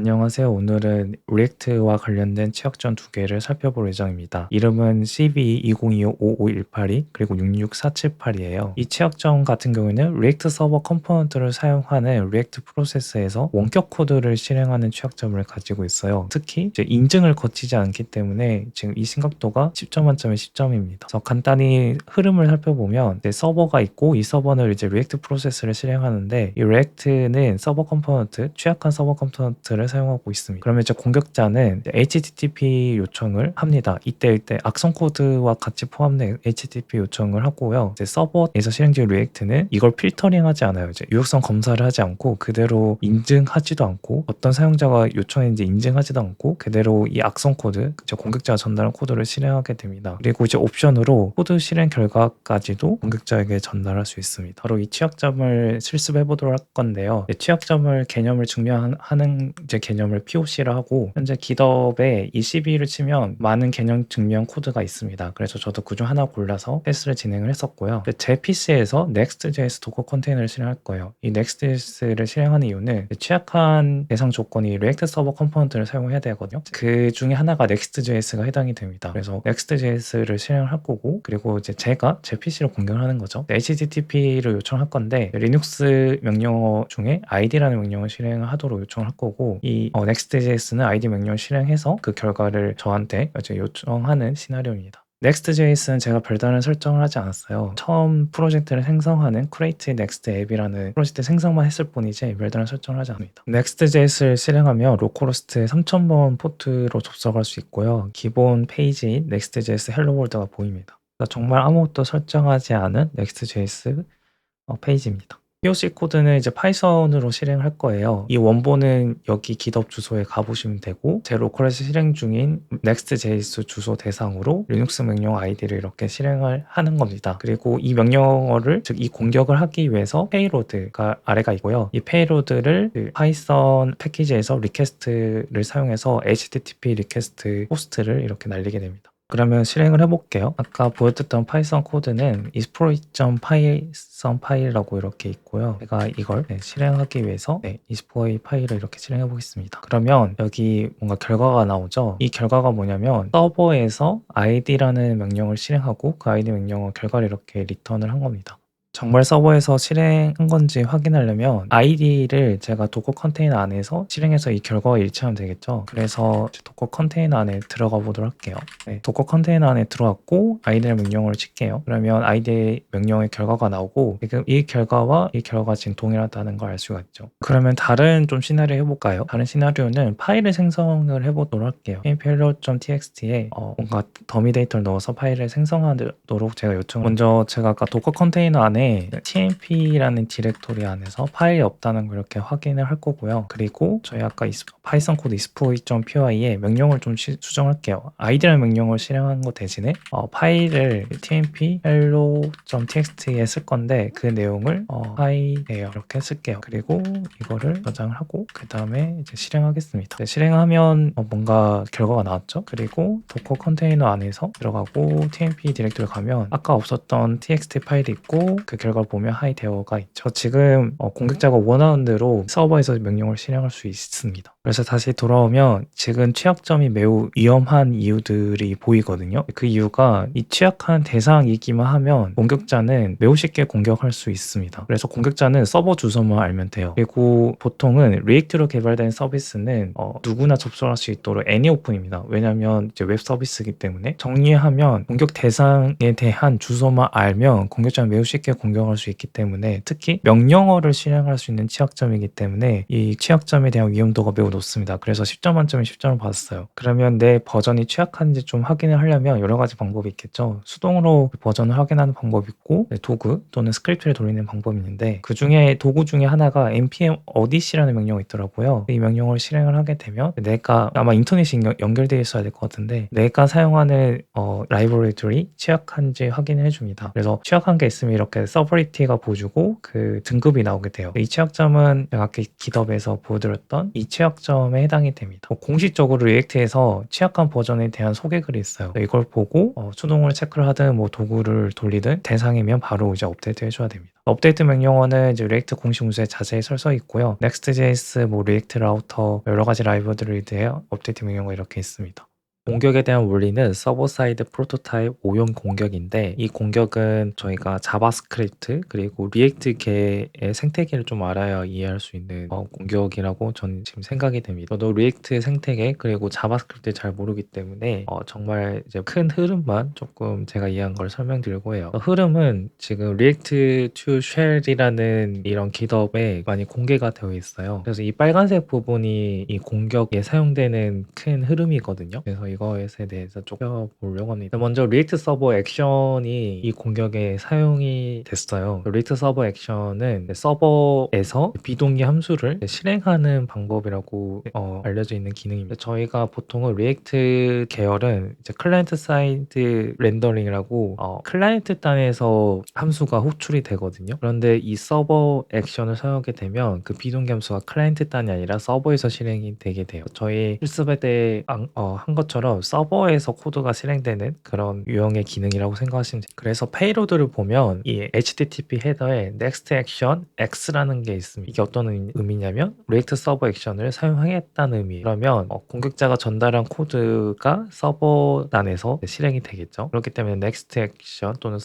안녕하세요. 오늘은 리액트와 관련된 취약점 두 개를 살펴볼 예정입니다. 이름은 CV2025-5518이 그리고 66478이에요. 이 취약점 같은 경우에는 리액트 서버 컴포넌트를 사용하는 리액트 프로세스에서 원격 코드를 실행하는 취약점을 가지고 있어요. 특히 이제 인증을 거치지 않기 때문에 지금 이 심각도가 10점 만점에 10점입니다. 그래서 간단히 흐름을 살펴보면 이제 서버가 있고 이 서버는 이제 리액트 프로세스를 실행하는데 이 리액트는 서버 컴포넌트, 취약한 서버 컴포넌트를 사용하고 있습니다. 그러면 이제 공격자는 HTTP 요청을 합니다. 이때 악성 코드와 같이 포함된 HTTP 요청을 하고요. 이제 서버에서 실행 중 리액트는 이걸 필터링하지 않아요. 이제 유효성 검사를 하지 않고 그대로 인증하지도 않고 어떤 사용자가 요청했는지 인증하지도 않고 그대로 이 악성 코드, 이제 공격자가 전달한 코드를 실행하게 됩니다. 그리고 이제 옵션으로 코드 실행 결과까지도 공격자에게 전달할 수 있습니다. 바로 이 취약점을 실습해 보도록 할 건데요. 취약점을 개념을 증명하는 이제 개념을 POC라 하고 현재 GitHub에 이 CV를 치면 많은 개념 증명 코드가 있습니다. 그래서 저도 그중 하나 골라서 테스트를 진행을 했었고요. 제 PC에서 Next.js 도커 컨테이너를 실행할 거예요. 이 Next.js를 실행하는 이유는 취약한 대상 조건이 React 서버 컴포넌트를 사용해야 되거든요. 그 중에 하나가 Next.js가 해당이 됩니다. 그래서 Next.js를 실행을 할 거고, 그리고 이제 제가 제 PC로 공격을 하는 거죠. HTTP를 요청할 건데 리눅스 명령어 중에 id라는 명령을 실행을 하도록 요청을 할 거고, 이 Next.js는 id 명령을 실행해서 그 결과를 저한테 이제 요청하는 시나리오입니다. Next.js는 제가 별다른 설정을 하지 않았어요. 처음 프로젝트를 생성하는 Create Next 앱이라는 프로젝트 생성만 했을 뿐이지 별다른 설정을 하지 않습니다. Next.js를 실행하면 로컬호스트 3000번 포트로 접속할 수 있고요. 기본 페이지인 Next.js 헬로 월드가 보입니다. 정말 아무것도 설정하지 않은 Next.js 페이지입니다. POC 코드는 이제 파이썬으로 실행할 거예요. 이 원본은 여기 GitHub 주소에 가보시면 되고, 제 로컬에서 실행 중인 Next.js 주소 대상으로 리눅스 명령 아이디를 이렇게 실행을 하는 겁니다. 그리고 이 명령어를, 즉 이 공격을 하기 위해서 페이로드가 아래가 있고요. 이 페이로드를 그 파이썬 패키지에서 리퀘스트를 사용해서 HTTP 리퀘스트 호스트를 이렇게 날리게 됩니다. 그러면 실행을 해볼게요. 아까 보여드렸던 파이썬 코드는 exploit.python 파일이라고 이렇게 있고요. 제가 이걸 실행하기 위해서 exploit 파일을 이렇게 실행해 보겠습니다. 그러면 여기 뭔가 결과가 나오죠. 이 결과가 뭐냐면 서버에서 id라는 명령을 실행하고 그 id 명령어 결과를 이렇게 리턴을 한 겁니다. 정말 서버에서 실행한 건지 확인하려면 id를 제가 도커 컨테이너 안에서 실행해서 이 결과와 일치하면 되겠죠. 그래서 도커 컨테이너 안에 들어가 보도록 할게요. 도커 컨테이너 안에 들어왔고 id 명령어를 칠게요. 그러면 id 명령의 결과가 나오고 지금 이 결과와 이 결과가 지금 동일하다는 걸 알 수가 있죠. 그러면 다른 좀 시나리오 해볼까요? 다른 시나리오는 파일을 생성을 해보도록 할게요. hello.txt에 뭔가 더미 데이터를 넣어서 파일을 생성하도록 제가 먼저 제가 아까 도커 컨테이너 안에 tmp라는 디렉토리 안에서 파일이 없다는 걸 이렇게 확인을 할 거고요. 그리고 저희 아까 파이썬 코드 exploit.py에 명령을 좀 수정할게요. id라는 명령을 실행한 거 대신에 파일을 tmp hello.txt에 쓸 건데 그 내용을 파일에요 이렇게 쓸게요. 그리고 이거를 저장을 하고 그 다음에 이제 실행하겠습니다. 실행하면 뭔가 결과가 나왔죠. 그리고 도커 컨테이너 안에서 들어가고 tmp 디렉토리 가면 아까 없었던 txt 파일이 있고 그 결과를 보면 하이 대어가 있죠. 지금 공격자가 원하는 대로 서버에서 명령을 실행할 수 있습니다. 그래서 다시 돌아오면 지금 취약점이 매우 위험한 이유들이 보이거든요. 그 이유가 이 취약한 대상이기만 하면 공격자는 매우 쉽게 공격할 수 있습니다. 그래서 공격자는 서버 주소만 알면 돼요. 그리고 보통은 리액트로 개발된 서비스는 누구나 접속할 수 있도록 애니오픈입니다. 왜냐하면 이제 웹 서비스이기 때문에 정리하면 공격 대상에 대한 주소만 알면 공격자는 매우 쉽게 공격할 수 있기 때문에 특히 명령어를 실행할 수 있는 취약점이기 때문에 이 취약점에 대한 위험도가 매우 높습니다. 그래서 10점 만점에 10점을 받았어요. 그러면 내 버전이 취약한지 좀 확인을 하려면 여러 가지 방법이 있겠죠. 수동으로 버전을 확인하는 방법이 있고 도구 또는 스크립트를 돌리는 방법이 있는데 그 중에 도구 중에 하나가 npm audit라는 명령이 있더라고요. 이 명령을 실행을 하게 되면 내가 아마 인터넷이 연결되어 있어야 될 것 같은데 내가 사용하는 라이브러리들이 취약한지 확인을 해줍니다. 그래서 취약한 게 있으면 이렇게 그 서버리티가 보여주고 그 등급이 나오게 돼요. 이 취약점은 제가 아까 GitHub에서 보여드렸던 이 취약점에 해당이 됩니다. 공식적으로 리액트에서 취약한 버전에 대한 소개글이 있어요. 이걸 보고 수동으로 체크를 하든 뭐 도구를 돌리든 대상이면 바로 이제 업데이트 해줘야 됩니다. 업데이트 명령어는 이제 리액트 공식 문서에 자세히 설서 있고요. Next.js, 뭐 리액트 라우터 여러 가지 라이브러리에 대해 업데이트 명령어 이렇게 있습니다. 공격에 대한 원리는 서버 사이드 프로토타입 오용 공격인데 이 공격은 저희가 자바스크립트 그리고 리액트계의 생태계를 좀 알아야 이해할 수 있는 공격이라고 저는 지금 생각이 됩니다. 저도 리액트 생태계 그리고 자바스크립트 잘 모르기 때문에 정말 이제 큰 흐름만 조금 제가 이해한 걸 설명드리고 해요. 흐름은 지금 리액트 to shell이라는 이런 GitHub에 많이 공개가 되어 있어요. 그래서 이 빨간색 부분이 이 공격에 사용되는 큰 흐름이거든요. 그래서 이거에 대해서 좀 보려고 합니다. 먼저 리액트 서버 액션이 이 공격에 사용이 됐어요. 리액트 서버 액션은 서버에서 비동기 함수를 실행하는 방법이라고 알려져 있는 기능입니다. 저희가 보통은 리액트 계열은 이제 클라이언트 사이드 렌더링이라고 클라이언트 단에서 함수가 호출이 되거든요. 그런데 이 서버 액션을 사용하게 되면 그 비동기 함수가 클라이언트 단이 아니라 서버에서 실행이 되게 돼요. 저희 실습할 때 한 것처럼 서버에서 코드가 실행되는 그런 유형의 기능이라고 생각하시면 돼요. 그래서 페이로드를 보면 이 HTTP 헤더에 next action x라는 게 있습니다. 이게 어떤 의미냐면 리액트 서버 액션을 사용하겠다는 의미예요. 그러면 공격자가 전달한 코드가 서버단에서 실행이 되겠죠. 그렇기 때문에 next action 또는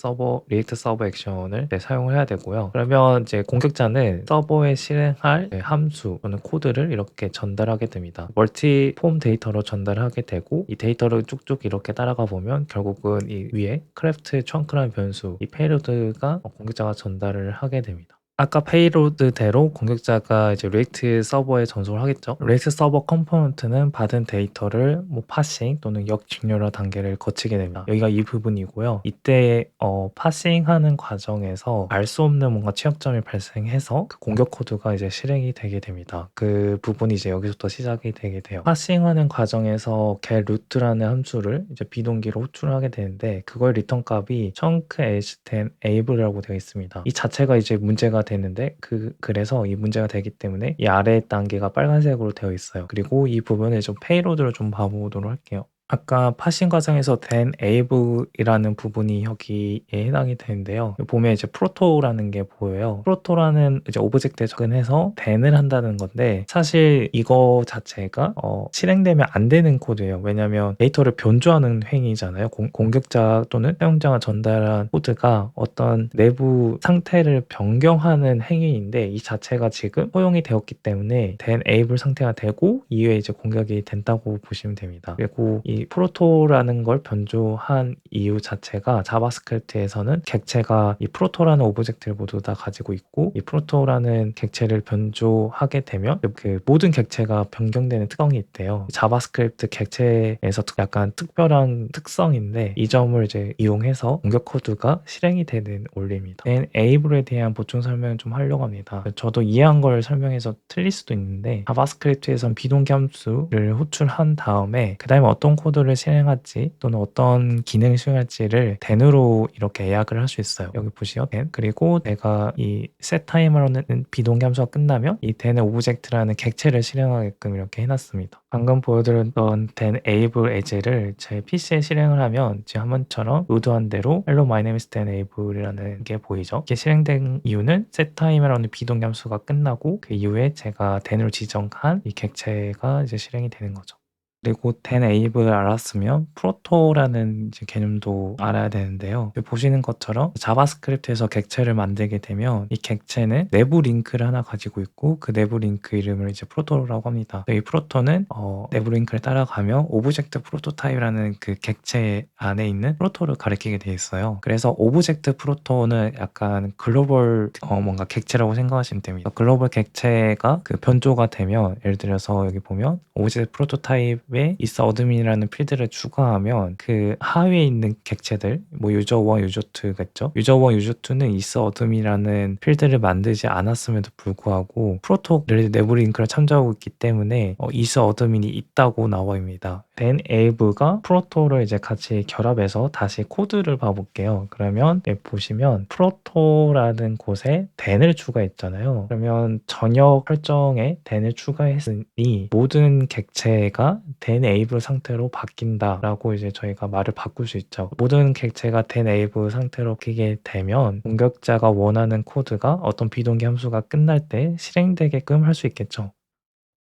리액트 서버 액션을 사용을 해야 되고요. 그러면 이제 공격자는 서버에 실행할 함수 또는 코드를 이렇게 전달하게 됩니다. 멀티 폼 데이터로 전달하게 되고 이 데이터를 쭉쭉 이렇게 따라가 보면 결국은 이 위에 크래프트 청크라는 변수 이 페이로드가 공격자가 전달을 하게 됩니다. 아까 페이로드대로 공격자가 이제 리액트 서버에 전송을 하겠죠. 리액트 서버 컴포넌트는 받은 데이터를 뭐 파싱 또는 역직렬화 단계를 거치게 됩니다. 여기가 이 부분이고요. 이때 파싱하는 과정에서 알 수 없는 뭔가 취약점이 발생해서 그 공격 코드가 이제 실행이 되게 됩니다. 그 부분이 이제 여기서부터 시작이 되게 돼요. 파싱하는 과정에서 getRoot라는 함수를 이제 비동기로 호출하게 되는데 그거의 리턴 값이 chunk as 10 able이라고 되어 있습니다. 이 자체가 이제 문제가 되는데 그래서 이 문제가 되기 때문에 이 아래 단계가 빨간색으로 되어 있어요. 그리고 이 부분을 좀 페이로드를 좀 봐보도록 할게요. 아까 파싱 과정에서 then able이라는 부분이 여기에 해당이 되는데요. 보면 이제 프로토라는 게 보여요. 프로토라는 이제 오브젝트에 접근해서 then을 한다는 건데 사실 이거 자체가 실행되면 안 되는 코드예요. 왜냐하면 데이터를 변조하는 행위잖아요. 공격자 또는 사용자가 전달한 코드가 어떤 내부 상태를 변경하는 행위인데 이 자체가 지금 허용이 되었기 때문에 then able 상태가 되고 이후에 이제 공격이 된다고 보시면 됩니다. 그리고 이 프로토라는 걸 변조한 이유 자체가 자바스크립트에서는 객체가 이 프로토라는 오브젝트를 모두 다 가지고 있고 이 프로토라는 객체를 변조하게 되면 그 모든 객체가 변경되는 특성이 있대요. 자바스크립트 객체에서 약간 특별한 특성인데 이 점을 이제 이용해서 공격 코드가 실행이 되는 원리입니다. enable에 대한 보충 설명을 좀 하려고 합니다. 저도 이해한 걸 설명해서 틀릴 수도 있는데 자바스크립트에선 비동기 함수를 호출한 다음에 그 다음에 어떤 코드를 실행할지 또는 어떤 기능을 수행할지를 then으로 이렇게 예약을 할 수 있어요. 여기 보시요 then 그리고 내가 이 setTime라는 비동기 함수가 끝나면 이 then의 오브젝트라는 객체를 실행하게끔 이렇게 해놨습니다. 방금 보여드렸던 then able as를 제 PC에 실행을 하면 지금 한번처럼 로드한 대로 hello my name is then able이라는 게 보이죠. 이게 실행된 이유는 setTime라는 비동기 함수가 끝나고 그 이후에 제가 then으로 지정한 이 객체가 이제 실행이 되는 거죠. 그리고 then able을 알았으면 프로토라는 이제 개념도 알아야 되는데요. 보시는 것처럼 자바스크립트에서 객체를 만들게 되면 이 객체는 내부 링크를 하나 가지고 있고 그 내부 링크 이름을 이제 프로토라고 합니다. 이 프로토는 내부 링크를 따라가며 오브젝트 프로토타입이라는 그 객체 안에 있는 프로토를 가리키게 돼 있어요. 그래서 오브젝트 프로토는 약간 글로벌 뭔가 객체라고 생각하시면 됩니다. 글로벌 객체가 그 변조가 되면 예를 들어서 여기 보면 오브젝트 프로토타입 웹에 isAdmin이라는 필드를 추가하면 그 하위에 있는 객체들 뭐 user1, user2겠죠. user1, user2는 isAdmin이라는 필드를 만들지 않았음에도 불구하고 프로토 내부 링크를 참조하고 있기 때문에 isAdmin이 있다고 나와 있습니다. denab가 프로토를 이제 같이 결합해서 다시 코드를 봐볼게요. 그러면 보시면 프로토라는 곳에 den을 추가했잖아요. 그러면 전역 설정에 den을 추가했으니 모든 객체가 denable 상태로 바뀐다라고 이제 저희가 말을 바꿀 수 있죠. 모든 객체가 denable 상태로 바뀌게 되면 공격자가 원하는 코드가 어떤 비동기 함수가 끝날 때 실행되게끔 할 수 있겠죠.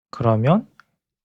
그러면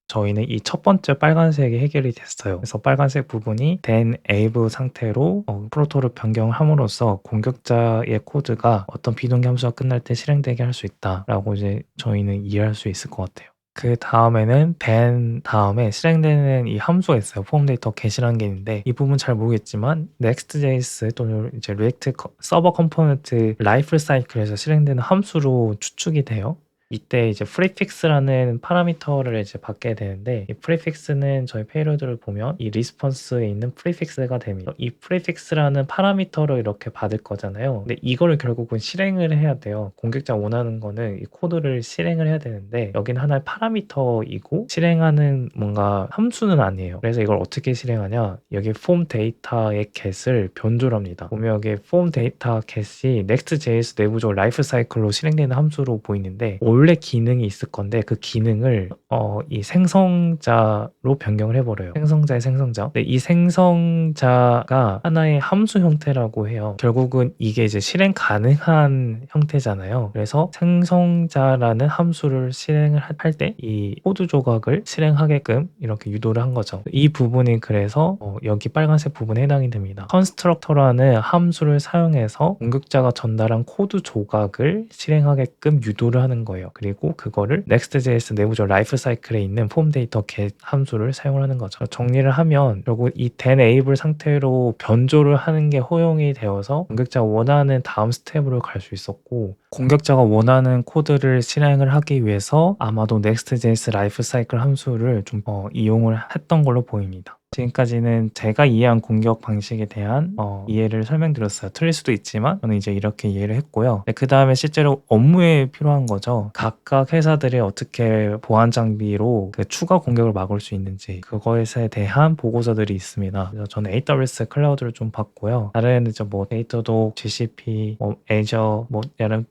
저희는 이 첫 번째 빨간색이 해결이 됐어요. 그래서 빨간색 부분이 denable 상태로 프로토를 변경함으로써 공격자의 코드가 어떤 비동기 함수가 끝날 때 실행되게 할 수 있다라고 이제 저희는 이해할 수 있을 것 같아요. 그 다음에는 then 다음에 실행되는 이 함수가 있어요. 폼 데이터 get이라는 게 있는데 이 부분 잘 모르겠지만 Next.js 또는 이제 React 서버 컴포넌트 라이프 사이클에서 실행되는 함수로 추측이 돼요. 이때 이제 prefix라는 파라미터를 이제 받게 되는데 이 prefix는 저희 페이로드를 보면 이 리스폰스에 있는 prefix가 됩니다. 이 prefix라는 파라미터를 이렇게 받을 거잖아요. 근데 이거를 결국은 실행을 해야 돼요. 공격자 원하는 거는 이 코드를 실행을 해야 되는데 여기는 하나의 파라미터이고 실행하는 뭔가 함수는 아니에요. 그래서 이걸 어떻게 실행하냐? 여기 폼 데이터의 get을 변조를 합니다. 보면 여기 폼 데이터 get이 Next.js 내부적으로 라이프 사이클로 실행되는 함수로 보이는데 원래 기능이 있을 건데 그 기능을 이 생성자로 변경을 해버려요. 생성자의 생성자. 근데 이 생성자가 하나의 함수 형태라고 해요. 결국은 이게 이제 실행 가능한 형태잖아요. 그래서 생성자라는 함수를 실행을 할 때 이 코드 조각을 실행하게끔 이렇게 유도를 한 거죠. 이 부분이 그래서 여기 빨간색 부분에 해당이 됩니다. constructor라는 함수를 사용해서 공격자가 전달한 코드 조각을 실행하게끔 유도를 하는 거예요. 그리고 그거를 Next.js 내부적 라이프 사이클에 있는 폼 데이터 get 함수를 사용을 하는 거죠. 정리를 하면 결국 이 denable 상태로 변조를 하는 게 허용이 되어서 공격자가 원하는 다음 스텝으로 갈 수 있었고 공격자가 원하는 코드를 실행을 하기 위해서 아마도 Next.js 라이프 사이클 함수를 좀 이용을 했던 걸로 보입니다. 지금까지는 제가 이해한 공격 방식에 대한 이해를 설명드렸어요. 틀릴 수도 있지만 저는 이제 이렇게 이해를 했고요. 그 다음에 실제로 업무에 필요한 거죠. 각각 회사들이 어떻게 보안 장비로 그 추가 공격을 막을 수 있는지 그거에 대한 보고서들이 있습니다. 그래서 저는 AWS 클라우드를 좀 봤고요. 다른 이제 뭐 데이터도 GCP, 뭐 Azure, 뭐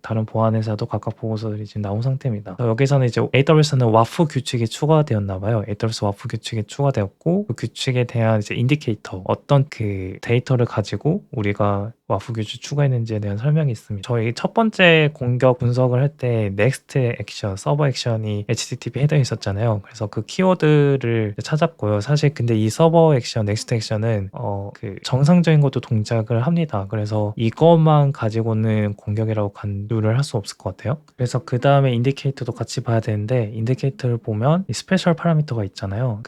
다른 보안 회사도 각각 보고서들이 지금 나온 상태입니다. 여기서는 이제 AWS는 와프 규칙이 추가되었나 봐요. AWS 와프 규칙이 추가되었고 그 규칙에 대한 이제 인디케이터 어떤 그 데이터를 가지고 우리가 와프 규칙 추가했는지에 대한 설명이 있습니다. 저희 첫 번째 공격 분석을 할 때 next 액션, 서버 액션이 HTTP 헤더에 있었잖아요. 그래서 그 키워드를 찾았고요. 사실 근데 이 서버 액션, next 액션은 그 정상적인 것도 동작을 합니다. 그래서 이것만 가지고는 공격이라고 간주를 할 수 없을 것 같아요. 그래서 그 다음에 인디케이터도 같이 봐야 되는데 인디케이터를 보면 이 스페셜 파라미터가 있잖아요.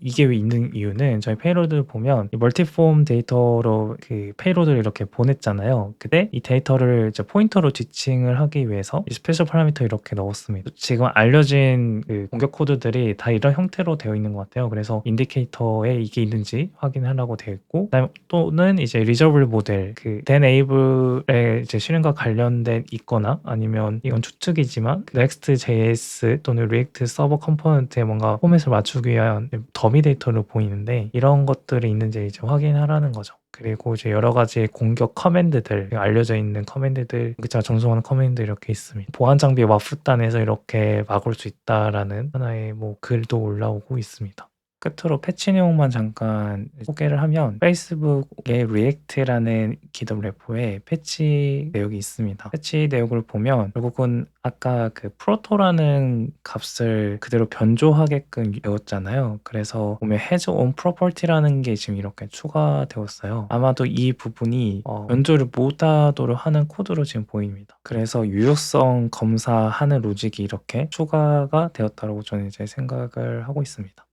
이게 왜 있는 이유는 저희 페이로드를 보면 이 멀티폼 데이터로 그 페이로드를 이렇게 보냈잖아요. 근데 이 데이터를 이제 포인터로 지칭을 하기 위해서 이 스페셜 파라미터 이렇게 넣었습니다. 지금 알려진 그 공격 코드들이 다 이런 형태로 되어 있는 것 같아요. 그래서 인디케이터에 이게 있는지 확인하려고 되어 있고 그다음에 또는 이제 리저블 모델 그 denable의 이제 실행과 관련된 있거나 아니면 이건 추측이지만 Next.js 또는 React 서버 컴포넌트에 뭔가 포맷을 맞추기 위한 더미 데이터를 보이는데 이런 것들이 있는지 이제 확인하라는 거죠. 그리고 이제 여러 가지 공격 커맨드들 알려져 있는 커맨드들 제가 전송하는 커맨드 이렇게 있습니다. 보안 장비 와프단에서 이렇게 막을 수 있다라는 하나의 뭐 글도 올라오고 있습니다. 끝으로 패치 내용만 잠깐 소개를 하면 페이스북의 리액트라는 GitHub 레포에 패치 내역이 있습니다. 패치 내역을 보면 결국은 아까 그 프로토라는 값을 그대로 변조하게끔 배웠잖아요. 그래서 보면 has on property라는 게 지금 이렇게 추가되었어요. 아마도 이 부분이 변조를 못하도록 하는 코드로 지금 보입니다. 그래서 유효성 검사하는 로직이 이렇게 추가가 되었다고 저는 이제 생각을 하고 있습니다.